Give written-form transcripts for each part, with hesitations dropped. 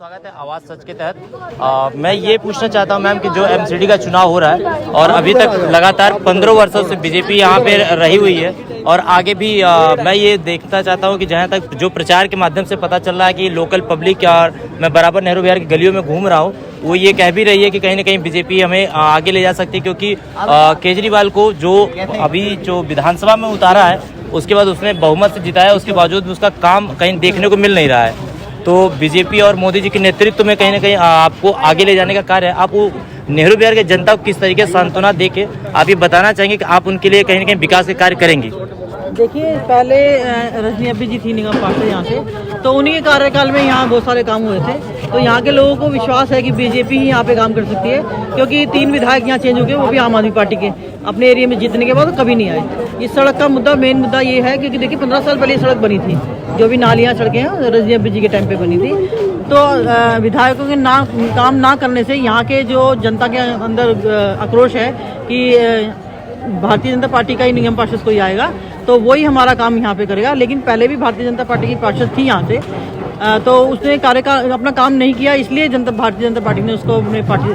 स्वागत है आवाज़ सच के तहत। मैं ये पूछना चाहता हूँ मैम कि जो एमसीडी का चुनाव हो रहा है और अभी तक लगातार 15 वर्षों से बीजेपी यहाँ पे रही हुई है और आगे भी मैं ये देखना चाहता हूँ कि जहाँ तक जो प्रचार के माध्यम से पता चल रहा है कि लोकल पब्लिक और मैं बराबर नेहरू विहार की गलियों में घूम रहा हूँ, वो ये कह भी रही है कि कहीं ना कहीं बीजेपी हमें आगे ले जा सकती है, क्योंकि केजरीवाल को जो अभी जो विधानसभा में उतारा है उसके बाद उसने बहुमत से जिताया, उसके बावजूद भी उसका काम कहीं देखने को मिल नहीं रहा है। तो बीजेपी और मोदी जी के नेतृत्व में कहीं ना कहीं आपको आगे ले जाने का कार्य है। आप वो नेहरू विहार के जनता को किस तरीके से सांत्वना दे के आप ये बताना चाहेंगे कि आप उनके लिए कहीं ना कहीं विकास के कार्य करेंगी? देखिए, पहले रजनी अब्बी जी थी निगम पार्षद यहाँ से, तो उन्हीं के कार्यकाल में यहाँ बहुत सारे काम हुए थे। तो यहाँ के लोगों को विश्वास है कि बीजेपी ही यहाँ पे काम कर सकती है, क्योंकि 3 विधायक यहाँ चेंज हो गए, वो भी आम आदमी पार्टी के अपने एरिया में जीतने के बाद कभी नहीं आए। इस सड़क का मुद्दा, मेन मुद्दा ये है क्योंकि देखिए 15 साल पहले ये सड़क बनी थी, जो भी नालियाँ सड़कें हैं रजनी अब्बी जी के टाइम पे बनी थी। तो विधायकों के काम ना करने से यहाँ के जो जनता के अंदर आक्रोश है कि भारतीय जनता पार्टी का ही निगम पार्षद कोई आएगा तो वही हमारा काम यहाँ पे करेगा। लेकिन पहले भी भारतीय जनता पार्टी की पार्षद थी यहाँ से, तो उसने अपना काम नहीं किया, इसलिए भारतीय जनता पार्टी ने उसको अपने पार्टी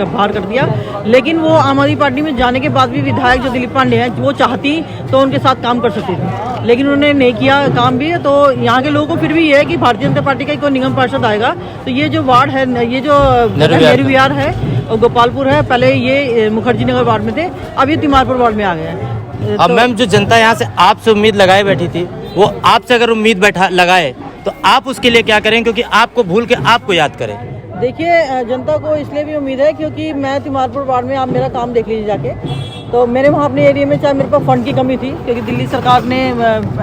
बाहर कर दिया। लेकिन वो आम आदमी पार्टी में जाने के बाद भी विधायक जो दिलीप पांडे हैं, वो चाहती तो उनके साथ काम कर सकती थी, लेकिन उन्होंने नहीं किया काम भी। तो यहाँ के लोगों को फिर भी ये है कि भारतीय जनता पार्टी का कोई निगम पार्षद आएगा तो ये जो वार्ड है, ये जो नेहरू विहार है और गोपालपुर है, पहले ये मुखर्जी नगर वार्ड में थे, अब ये तिमारपुर वार्ड में आ गए हैं। अब मैम जो जनता यहाँ से आपसे उम्मीद लगाए बैठी थी, वो आपसे अगर उम्मीद लगाए तो आप उसके लिए क्या करें, क्योंकि आपको भूल के आपको याद करें? देखिए, जनता को इसलिए भी उम्मीद है क्योंकि मैं तिमारपुर वार्ड में, आप मेरा काम देख लीजिए जाके, तो मेरे वहाँ अपने एरिया में चाहे मेरे पास फंड की कमी थी, क्योंकि दिल्ली सरकार ने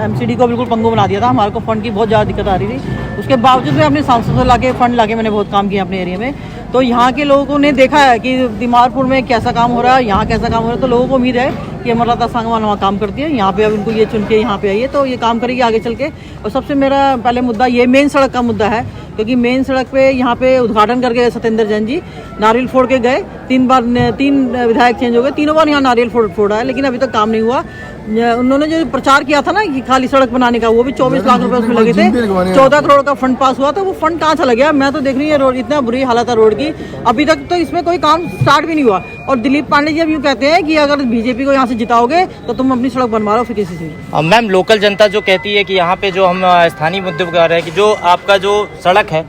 एमसीडी को बिल्कुल पंगु बना दिया था, हमारे को फंड की बहुत ज़्यादा दिक्कत आ रही थी। उसके बावजूद मैं अपने सांसद से फंड लाके मैंने बहुत काम किया अपने एरिया में। तो यहाँ के लोगों ने देखा है कि तिमारपुर में कैसा काम हो रहा है, यहाँ कैसा काम हो रहा है, तो लोगों को उम्मीद है कि अमरलता सांगवान वहाँ काम करती है, यहाँ पे अब इनको ये चुन के यहाँ पे आइए तो ये काम करेगी आगे चल के। और सबसे मेरा पहले मुद्दा ये मेन सड़क का मुद्दा है, क्योंकि मेन सड़क पे यहाँ पे उद्घाटन करके सत्येंद्र जैन जी नारियल फोड़ के गए, 3 विधायक चेंज हो गए, 3 बार यहाँ नारियल फोड़ा है, लेकिन अभी तक काम नहीं हुआ। उन्होंने जो प्रचार किया था ना कि खाली सड़क बनाने का, वो भी 24 लाख रुपए उसमें लगे थे, 14 करोड़ का फंड पास हुआ था, वो फंड कहाँ चला गया? मैं तो देख रही है रोड, इतना बुरी हालत है रोड की, अभी तक तो इसमें कोई काम स्टार्ट भी नहीं हुआ। और दिलीप पांडे जी अब यूँ कहते हैं कि अगर बीजेपी को यहाँ से जिताओगे तो तुम अपनी सड़क बनवा लो फिर किसी से। मैम, लोकल जनता जो कहती है कि यहाँ पे जो हम स्थानीय मुद्दे पर कह रहे हैं कि जो आपका जो सड़क है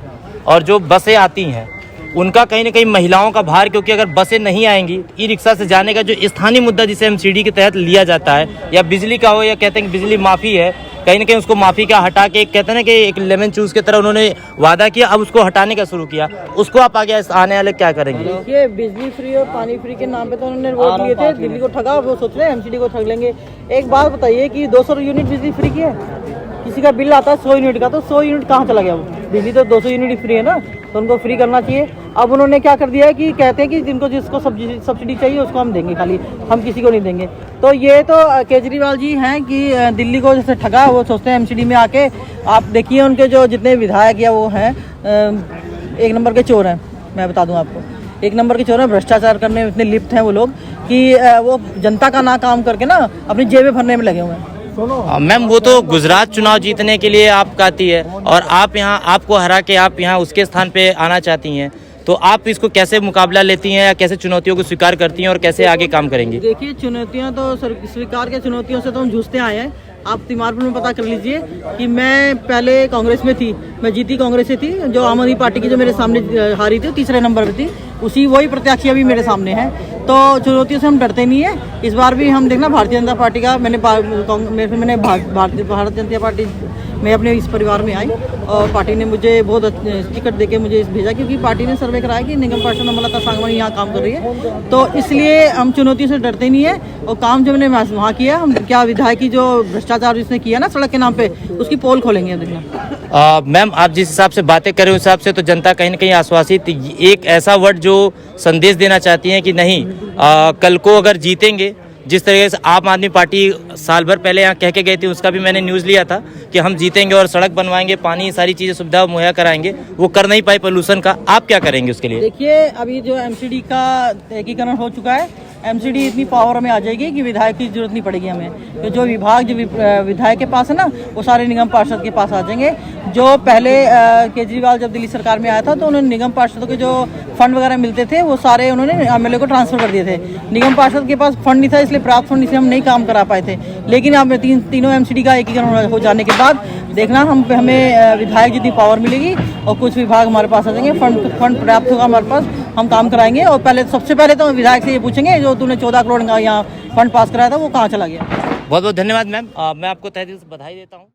और जो बसें आती हैं उनका कहीं ना कहीं महिलाओं का भार, क्योंकि अगर बसें नहीं आएंगी, ई रिक्शा से जाने का जो स्थानीय मुद्दा जिसे एमसीडी के तहत लिया जाता है, या बिजली का हो, या कहते हैं कि बिजली माफी है, कहीं ना कहीं उसको माफी का हटा के कहते हैं ना कि एक लेमन चूस की तरह उन्होंने वादा किया, अब उसको हटाने का शुरू किया, उसको आप आगे आने वाले क्या करेंगे? देखिए, बिजली फ्री और पानी फ्री के नाम पे तो उन्होंने वोट लिए थे, दिल्ली को ठगा, वो सोच रहे हैं एमसीडी को ठग लेंगे। एक बात बताइए कि 200 यूनिट बिजली फ्री की है, किसी का बिल आता है 100 यूनिट का, तो 100 यूनिट कहाँ चला गया? वो बिजली तो 200 यूनिट फ्री है ना, तो उनको फ्री करना चाहिए। अब उन्होंने क्या कर दिया है कि कहते हैं कि जिसको सब्सिडी चाहिए उसको हम देंगे, खाली हम किसी को नहीं देंगे। तो ये तो केजरीवाल जी हैं कि दिल्ली को जैसे ठगा, वो सोचते हैं एमसीडी में आके। आप देखिए उनके जो जितने विधायक या वो हैं, 1 नंबर के चोर हैं, मैं बता दूं आपको, 1 नंबर के चोर हैं, भ्रष्टाचार करने में इतने लिप्त हैं वो लोग कि वो जनता का ना काम करके ना अपनी जेबें भरने में लगे हुए हैं। मैम, वो तो गुजरात चुनाव जीतने के लिए आप कहती है और आप यहाँ, आपको हरा के आप यहाँ उसके स्थान पे आना चाहती हैं, तो आप इसको कैसे मुकाबला लेती हैं या कैसे चुनौतियों को स्वीकार करती हैं और कैसे आगे काम करेंगी? देखिए, चुनौतियां तो स्वीकार के, चुनौतियों से तो हम जूझते आए हैं। आप तिमारपुर में पता कर लीजिए कि मैं पहले कांग्रेस में थी, मैं जीती कांग्रेस से थी, जो आम आदमी पार्टी की जो मेरे सामने हारी थी, 3रे नंबर पर थी, वही प्रत्याशी अभी मेरे सामने है। तो चुनौतियों से हम डरते नहीं है। इस बार भी हम देखना भारतीय जनता पार्टी का, मैंने भारतीय जनता पार्टी मैं अपने इस परिवार में आई और पार्टी ने मुझे बहुत टिकट देके मुझे भेजा, क्योंकि पार्टी ने सर्वे कराया कि निगम पार्षद अमरलता सांगवान यहाँ काम कर रही है। तो इसलिए हम चुनौतियों से डरते नहीं है और काम जो मैंने वहाँ किया, हम क्या विधायक की जो भ्रष्टाचार जिसने किया ना सड़क के नाम पे, उसकी पोल खोलेंगे देखना। मैम, आप जिस हिसाब से बातें कर रहे हो उस हिसाब से तो जनता कहीं ना कहीं आश्वासित, एक ऐसा वर्ड जो संदेश देना चाहती है कि नहीं, कल को अगर जीतेंगे, जिस तरीके से आम आदमी पार्टी साल भर पहले यहाँ कह के गई थी, उसका भी मैंने न्यूज़ लिया था कि हम जीतेंगे और सड़क बनवाएंगे, पानी, सारी चीज़ें सुविधा मुहैया कराएंगे, वो कर नहीं पाए पोल्यूशन का, आप क्या करेंगे उसके लिए? देखिए, अभी जो एमसीडी का एकीकरण हो चुका है, एमसीडी इतनी पावर में आ जाएगी कि विधायक की जरूरत नहीं पड़ेगी हमें। तो जो विभाग जो विधायक के पास है ना, वो सारे निगम पार्षद के पास आ जाएंगे। जो पहले केजरीवाल जब दिल्ली सरकार में आया था तो उन्होंने निगम पार्षदों के जो फंड वगैरह मिलते थे वो सारे उन्होंने एमएलए को ट्रांसफर कर दिए थे। निगम पार्षद के पास फंड नहीं था, इसलिए प्राप्त फंड से हम नहीं काम करा पाए थे। लेकिन अब तीनों एमसीडी का एकीकरण हो जाने के बाद देखना हमें विधायक जितनी पावर मिलेगी और कुछ विभाग हमारे पास आ जाएंगे, फंड पर्याप्त होगा हमारे पास, हम काम कराएंगे। और सबसे पहले तो विधायक से ये पूछेंगे जो तूने 14 करोड़ का यहाँ फंड पास कराया था वो कहाँ चला गया। बहुत बहुत धन्यवाद मैम, मैं आपको तहे दिल से बधाई देता हूँ।